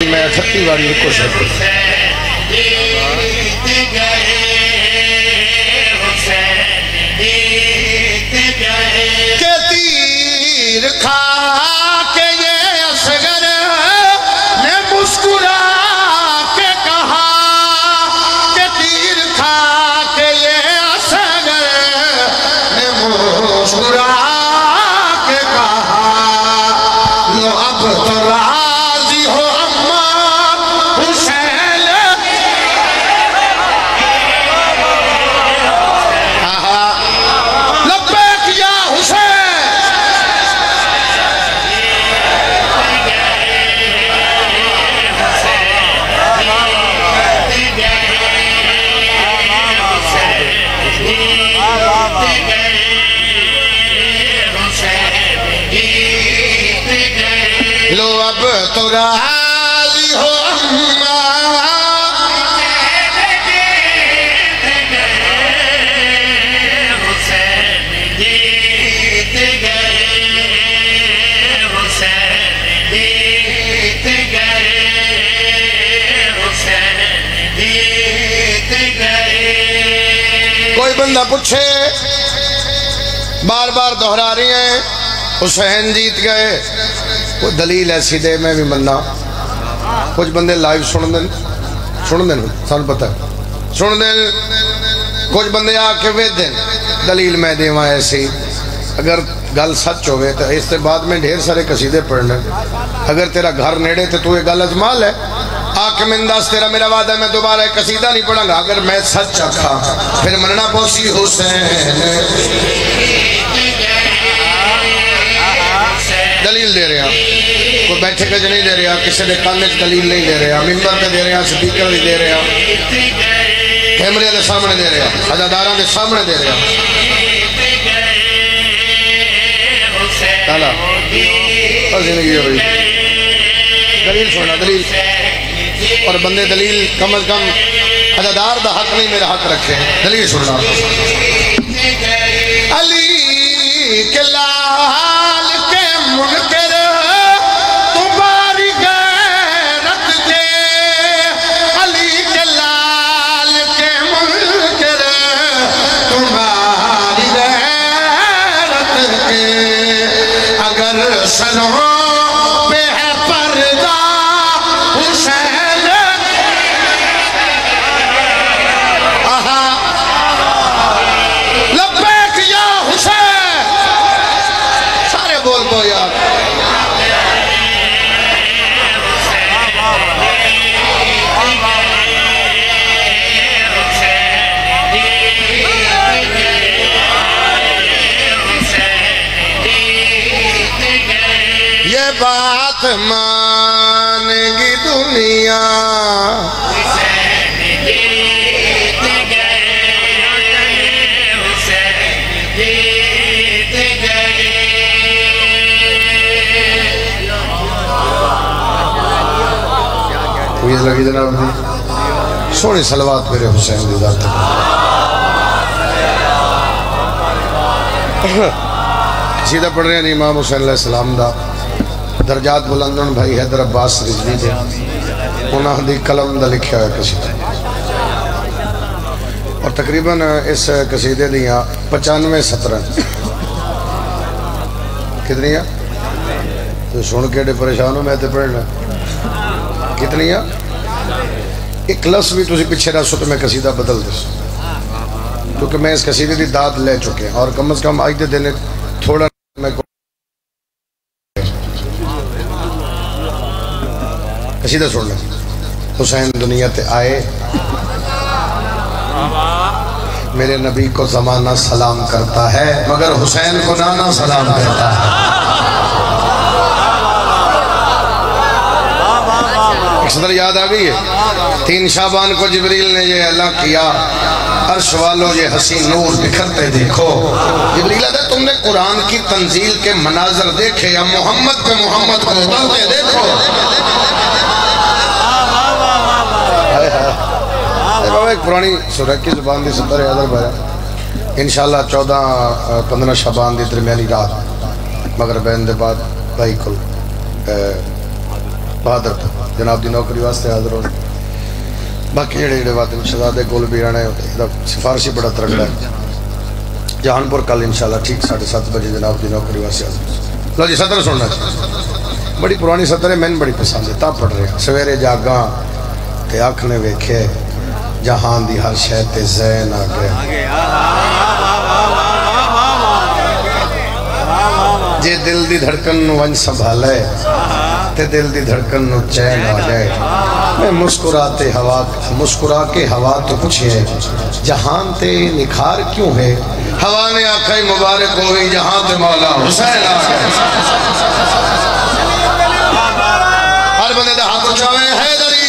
میں 38 باری کو شکر کہ تیر کھا کے یہ اصغر نے مسکرا کے کہا کہ تیر کھا کے یہ اصغر نے مسکرا کے کہا لو اب تو راضی ہو لو اب تو راضی ہو کوئی بندہ پوچھے بار بار دہرا رہی ہیں حسین جیت گئے کوئی دلیل ایسی دے میں بھی مننا کچھ بندے لائیو سن دیں سان پتہ سن دیں کچھ بندے آکے وید دیں دلیل میں دے وہاں ایسی اگر گل سچ ہوئے تو اس سے بعد میں ڈھیر سارے قصیدے پڑھنے اگر تیرا گھر نیڑے تو تو یہ گل اجمال ہے آکے میں انداز تیرا میرا وعدہ ہے میں دوبارہ ایک قصیدہ نہیں پڑھا گا اگر میں سچ چکھا پھر مننا پوسی حسین دلیل دے رہے ہیں کوئی بیٹھے کج نہیں دے رہے ہیں کسی دے کانچ دلیل نہیں دے رہے ہیں ممبر پہ دے رہے ہیں سپیکر بھی دے رہے ہیں کیمرے دے سامنے دے رہے ہیں عزادارہ دے سامنے دے رہے ہیں تالا اور زندگی ہوئی دلیل سونا دلیل اور بندے دلیل کم از کم عزادار دا حق نہیں میرا حق رکھے دلیل سونا علی کے لال کے منکر تمہاری غیرت دے علی کے لال کے منکر تمہاری غیرت دے اگر سنوں پہ ہے پردہ حسین لبیک یا حسین سارے بول دو یار یہ بات مانے گی دنیا یہ لگی جناب سونی صلوات میرے حسین دی ذات سیدھا پڑھ رہے ہیں امام حسین علیہ السلام دا درجات بلندن بھائی حیدر عباس رضوی دے انہاں دی قلم دا لکھیا ہے قصیدہ اور تقریباً اس قصیدے دیاں 95 سطریں کتنی ہیں تو سن کے پریشان ہو میں تے پڑھنا کتنی ہیں ایک لفظ بھی تسی پیچھے رہا سو تو میں قصیدہ بدل دے سو کیونکہ میں اس قصیدے دی داد لے چکے ہیں اور کم از کم آج دے دینے تھوڑا میں قصیدہ سن لیں حسین دنیا تے آئے میرے نبی کو زمانہ سلام کرتا ہے مگر حسین کو نانا سلام کرتا ہے ایک صدر یاد آگئی ہے 3 شعبان کو جبریل نے یہ اعلان کیا عرش والو یہ حسین نور بکھرتے دیکھو جبریل ہے تم نے قرآن کی تنزیل کے مناظر دیکھے یا محمد پہ محمد کو اترتے دیکھو ایک پرانی سورہ کی زبان دی سطر حیدر بھایا انشاءاللہ 14-15 شعبان دی درمیانی رات مغربین دے بعد بھائی کل بہادر تھا جناب دی نوکری واسطے حاضر ہو باقی جڑے وعدے شہزادے گل بھی رہنا ہے سفارشی بڑا ترگڑا ہے جہانپور کل انشاءاللہ ٹھیک 7:30 بجے جناب دی نوکری واسطے حاضر لو جی سطر سننا چاہیے بڑی پرانی سطر ہے میں بڑی پسند ہے تا پڑھ رہے ہیں سویرے جاگاں تے آنکھ نے ویکھے جہان دی ہر شے تے زین آ گئے جے دل دی دھڑکن نو ونج سنبھالے تے دل دی دھڑکن نو چین آ جائے میں مسکرا کے ہوا تو پوچھے جہان تے نکھار کیوں ہے ہوا نے آنکھیں مبارک ہوئی جہاں تے مولا حسین آ گئے ہر بندے دا ہاتھ اٹھاوے حیدری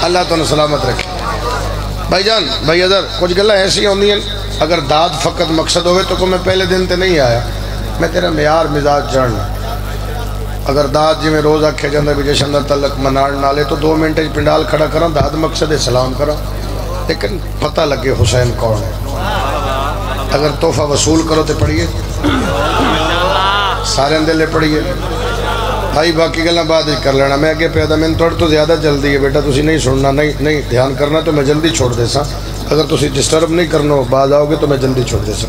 اللہ تو نے سلامت رکھے بھائی جان بھائی ادھر کچھ گلہ ایسی ہوندی ہیں اگر داد فقط مقصد ہوئے تو میں پہلے دن تے نہیں آیا میں تیرا معیار مزاج جاننا اگر داد جی میں روز آکھے جاندہ بھی جشن تعلق منار نالے تو 2 منٹ پنڈال کھڑا کرا داد مقصد سلام کرا لیکن پتہ لگے حسین کون ہے اگر تحفہ وصول کرو تو پڑھیے سارے اندلے پڑھیے بھائی باقی گلنا بعد ہی کر لینا میں آگے پیدا میں توڑ تو زیادہ جلدی ہے بیٹا تسی نہیں سننا نہیں دھیان کرنا تو میں جلدی چھوڑ دے سا اگر تسی ڈسٹرب نہیں کرنا بعد آؤ گے تو میں جلدی چھوڑ دے سا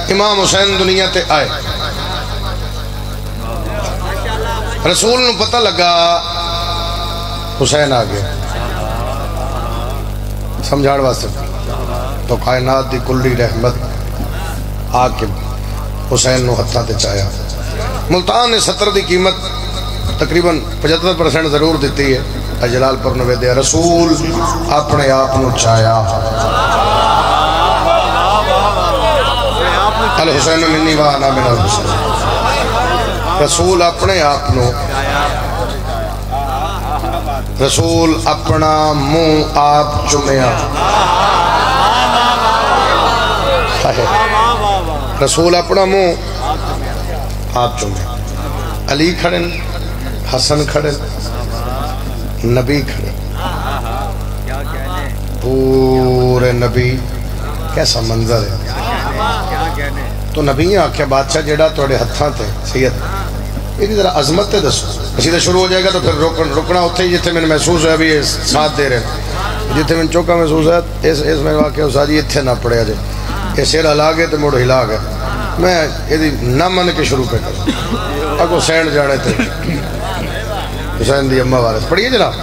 امام حسین دنیا تے آئے رسول نو پتہ لگا حسین آگے سمجھاڑ واسطے تو کائنات دی کلی رحمت آکے حسین نو ہتھا تے چاہیا ملتان نے 70 دی قیمت تقریباً 75% ضرور دیتی ہے جلال پر نوے دیا رسول اپنے آپ نو چاہیا الحسین منی وانا من الحسین رسول اپنے آپ نو رسول اپنا منہ آپ چمیا رسول اپنا منہ آپ چمیا علی کھڑن حسن کھڑن نبی کھڑن پورے نبی کیسا منظر ہے تو نبی آکھیا بادشاہ جیڑا توڑے ہتھاں تے سید یہ ذرا عظمت تے دسو اسی تے شروع ہو جائے گا تو پھر رکنا ہوتے ہی جتے میں محسوس ہے ابھی ساتھ دے رہے ہیں جتے میں چوکا محسوس ہے اس میں واقعہ اسا جی اتھے نہ پڑے آجے یہ سیر ہلا گئے تو موڑ ہلا گئے میں یہ نہ من کے شروع پہ کروں اگو سینڈ جانے تھے حسین دی اممہ وارث پڑھئے جناب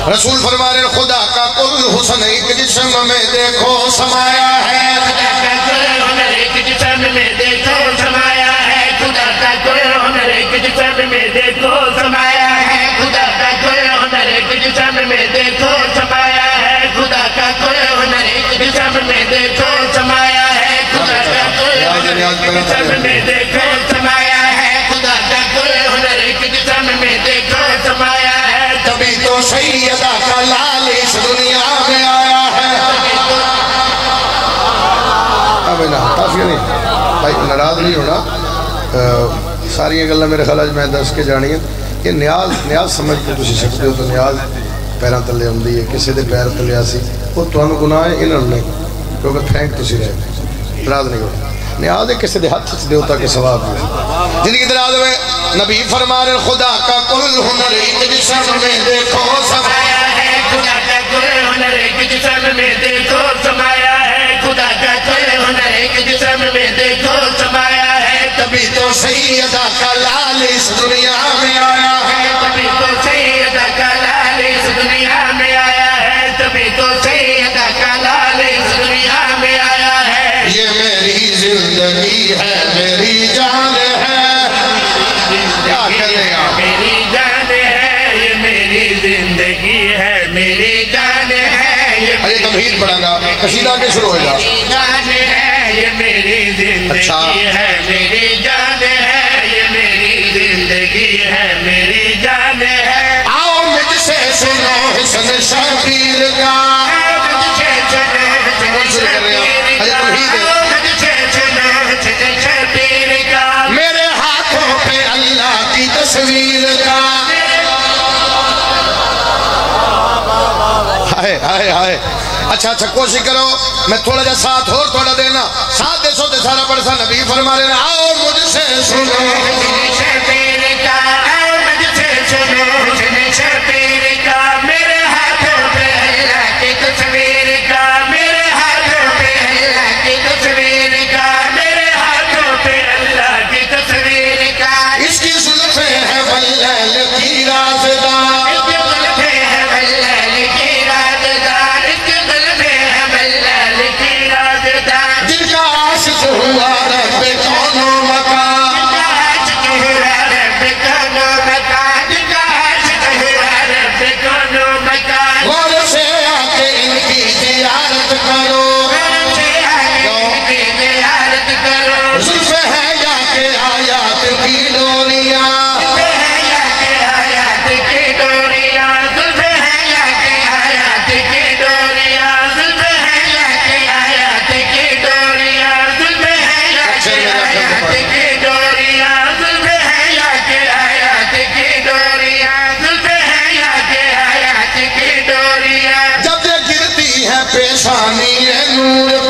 رسول فرما رہے خدا کا کل حسن ایک جسم میں دیکھو سمایا ہے خدا کا کل ہنر ایک جسم میں دیکھو سمایا ہے خدا کا کل ہنر ایک جسم میں دیکھو سمایا ہے خدا کا کل ہنر ایک جسم میں دیکھو سمایا ہے خدا کا کل ہنر ایک جسم میں دیکھو سمایا ہے خدا کا کل ہنر ایک جسم میں دیکھو سمایا ہے خدا کا کل ہنر ایک جسم میں دیکھو سمایا ہے تبھی تو سیدہ کا لال اس دنیا میں آیا ہے ابھی نا کافی نہیں بھائی ناراض نہیں ہونا ساری یہ گلہ میرے خیال میں دس کے جانی ہے یہ نیاز سمجھ کے تسی سکتے ہو تو نیاز پیران تلے ہوں دی ہے کسی دے پیر تلے آسی وہ تو انہوں گناہ ہے انہوں نے کیونکہ پھینک تسی رہے ناراض نہیں ہونا نیاز ہے کسی دے ہاتھ دے ہوتا کہ ثواب ہے جن کی دراز ہوئے نبی فرما رہے خدا کا کل ہنر ایک جسم میں دیکھو سمایا ہے خدا کا کل ہنر ایک جسم میں دیکھو سمایا ہے خدا کا کل ہنر ایک جسم میں دیکھو سمایا ہے تبھی تو سیدہ کا لال اس دنیا میں آیا ہے تبھی تو سیدہ کا لال اس دنیا میں آیا ہے تبھی تو سیدہ کا لال اس دنیا میں آیا ہے یہ میری زندگی ہے میری جان ہے کیا کرے گا میری جان ہے یہ میری زندگی ہے میری جان ہے یہ تمہید پڑھا گا قصیدہ کے شروع ہو جا میری جان ہے یہ میری زندگی ہے میری جان ہے یہ میری زندگی ہے میری جان ہے آؤ مجھ سے سنو حسن شبیر کا مجھ سے سنو حسن شبیر کا میرے ہاتھوں پہ اللہ کی تصویر کا آئے اچھا کوشش کرو میں تھوڑا جا ساتھ اور تھوڑا دینا ساتھ دے سو دے سارا پڑھسا نبی فرما لینا آؤ مجھ سے سنو حسن شبیر کا حضور